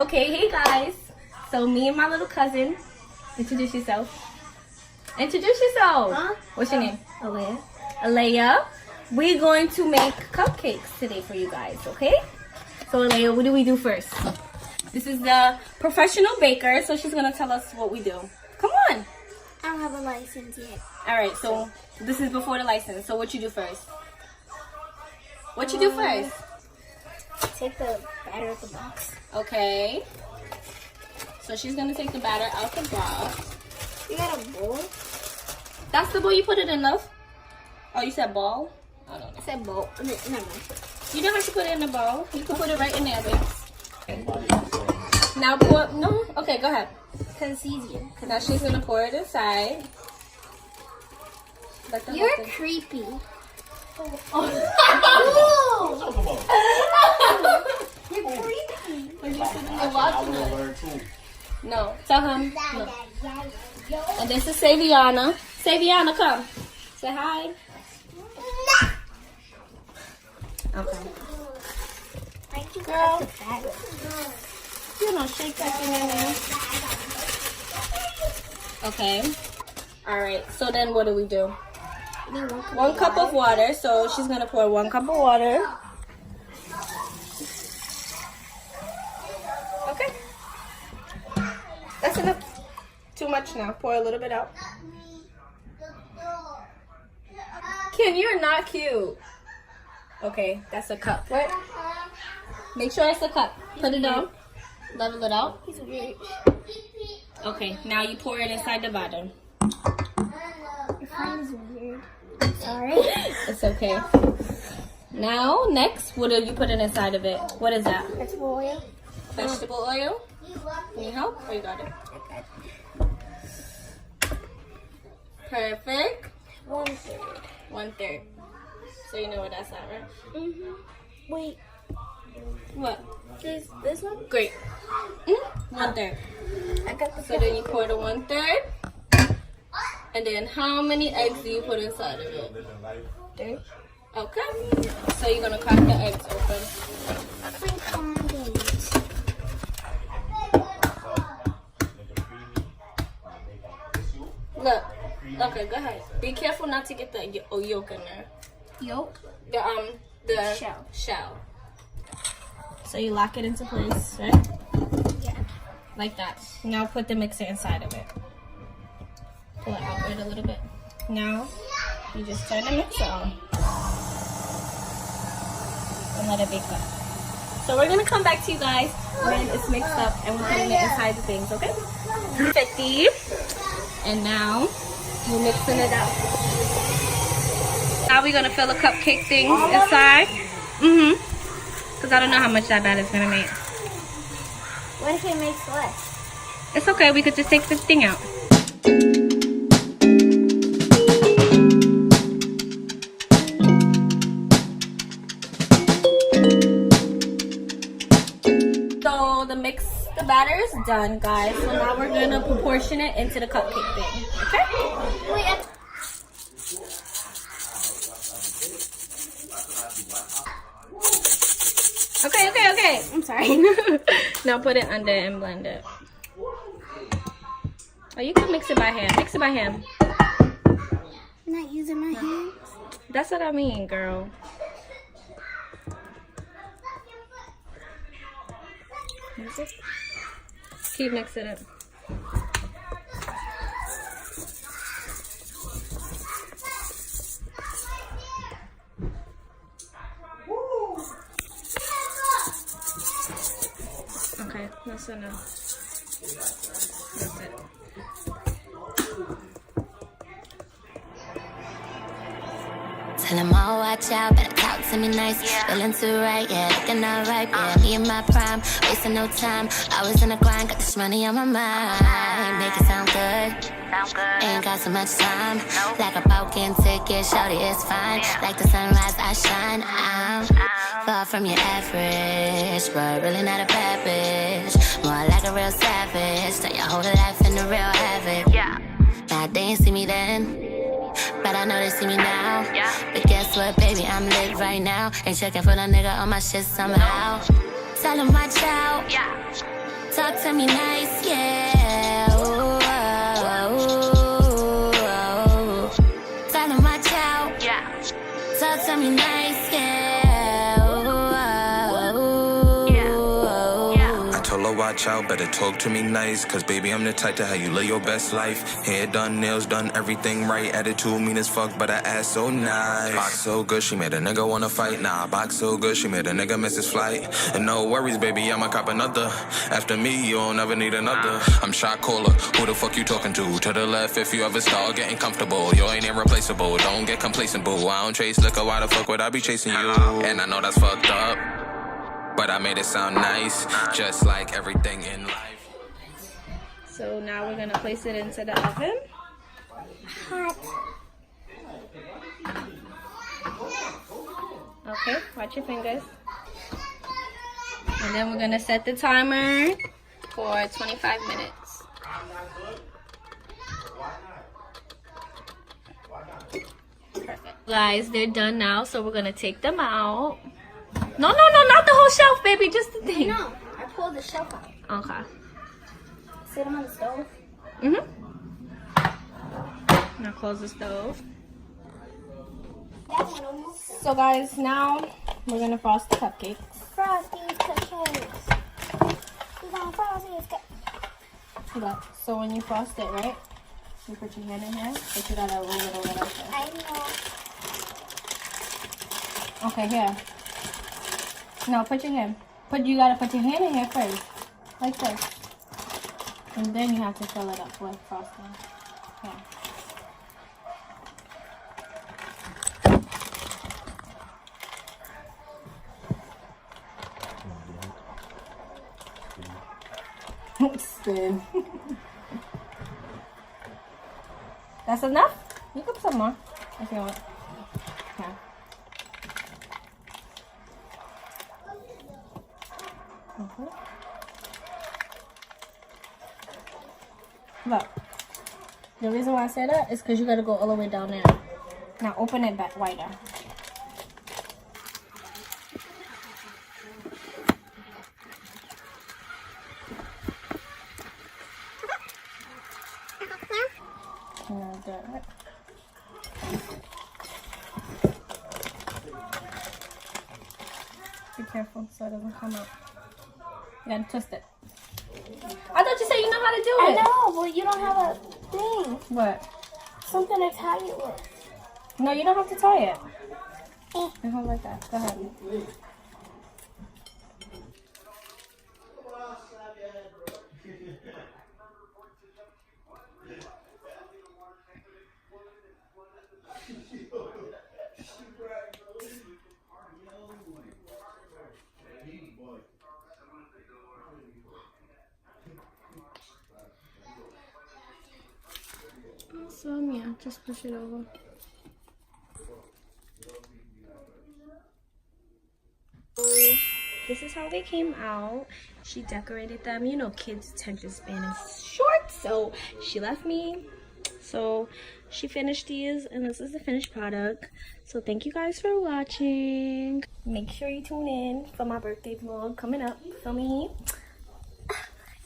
Okay, hey guys. So me and my little cousin, introduce yourself. Introduce yourself. Huh? What's your name? Alea. Alea. We're going to make cupcakes today for you guys, okay? So Alea, what do we do first? This is the professional baker, so she's gonna tell us what we do. Come on. I don't have a license yet. All right, so this is before the license. So what you do first? What you do first? Take the batter out the box. Okay. So she's gonna take the batter out the box. You got a bowl? That's the bowl you put it in, love? Oh, you said ball? I don't know. I said bowl. Never mind. You don't have to put it in the bowl. You can put it right in there, babes. Now pour. No? Okay, go ahead. Because it's easier. Now she's gonna pour it inside. Let the You're whole thing- creepy. You're creepy. No, tell him. No. And this is Saviana. Saviana, come. Say hi. Okay. Thank you, Girl. the batter. You know, shake that thing in there. Okay. Alright, so then what do we do? 1 cup of water. So she's going to pour 1 cup of water. Okay. That's enough. Too much now. Pour a little bit out. Ken, you're not cute. Okay, that's a cup, right? Make sure it's a cup. Put it down. Level it out. He's weird. Okay, now you pour it inside the bottom. Your friend is weird. Sorry. It's okay. Now, next, what do you put it inside of it? What is that? Vegetable oil. Vegetable oil? Need help? Oh, you got it. Perfect. 1/3. 1/3. So you know what that's at, right? Wait. What? This one? Great. 1/3. I got the. So then you pour the 1/3. And then how many eggs do you put inside of it? 3. Okay. So you're gonna crack the eggs open. Look. Okay, go ahead. Be careful not to get the yolk in there. Yolk? The shell. So you lock it into place, right? Yeah. Like that. Now put the mixer inside of it. Pull it outward a little bit. Now you just turn the mixer on and let it bake up. So we're gonna come back to you guys when it's mixed up and we're putting it inside the things, okay? 50. And now we're mixing it up. Now we're gonna fill the cupcake things inside. Because I don't know how much that batter is gonna make. What if it makes less? It's okay, we could just take this thing out. So the batter is done, guys. So now we're gonna proportion it into the cupcake thing. Okay? Wait. Okay. I'm sorry. Now put it under and blend it. Oh, you can mix it by hand. Mix it by hand. I'm not using my hands. That's what I mean, girl. Keep mixing it. Okay, that's enough. That's it. Tell them all watch out, better talk to me nice. Feeling too right, yeah, looking alright, yeah. Me in my prime, wasting no time. I was in the grind, got this money on my mind. Make it sound good. Ain't got so much time. Like a broken ticket, shorty, it's fine. Like the sunrise, I shine. I'm far from your average, but really not a bad bitch. More like a real savage. Turn your whole life into real havoc. Nah, they ain't see me then, but I know they see me now. But guess what, baby, I'm lit right now. Ain't checking for the nigga on my shit somehow. Tell him watch out. Talk to me nice, yeah. Ooh, oh, oh, oh. Tell him watch out. Yeah. Talk to me nice, yeah. Ooh, oh, oh, yeah. I told her watch out, better talk to me nice. Cause baby, I'm the type to how you live your best life. Hair done, nails done, everything right. Attitude mean as fuck, but her ass so nice. Box so good, she made a nigga wanna fight. Nah, box so good, she made a nigga miss his flight. And no worries, baby, I'ma cop another. After me, you don't ever need another. I'm shot caller, who the fuck you talking to? To the left if you ever start getting comfortable. You ain't irreplaceable, don't get complacent, boo. I don't chase liquor, why the fuck would I be chasing you? And I know that's fucked up, but I made it sound nice, just like everything in life. So now we're gonna place it into the oven. Hot. Okay, watch your fingers. And then we're gonna set the timer for 25 minutes. Perfect. Guys, they're done now, so we're gonna take them out. No, not the whole shelf, baby, just the thing. No, I pulled the shelf out. Okay. Sit them on the stove. Now close the stove. That one almost. So guys, now we're gonna frost the cupcakes. Frosties cupcakes. We got Frosties cupcakes. Look, so when you frost it, right? You put your hand in here, but you gotta roll it over like this. I know. Okay, here. No, put your hand. You gotta put your hand in here first, like this, and then you have to fill it up with frosting. Yeah. Spin. That's enough? You can put some more if you want. Okay. Look, the reason why I say that is because you gotta go all the way down there. Now open it back wider. Good. Be careful so it doesn't come out. You gotta twist it. I thought you said you know how to do it. I know, but you don't have a thing. What? Something to tie it with. No, you don't have to tie it. You hold like that. Go ahead. Awesome, yeah, just push it over. So this is how they came out. She decorated them. You know, kids' attention span is short, so she left me. So she finished these, and this is the finished product. So thank you guys for watching. Make sure you tune in for my birthday vlog coming up for me.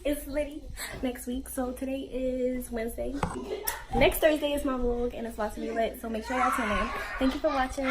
It's Liddy next week. So today is Wednesday. Next Thursday is my vlog, and it's about to be lit. So make sure y'all tune in. Thank you for watching.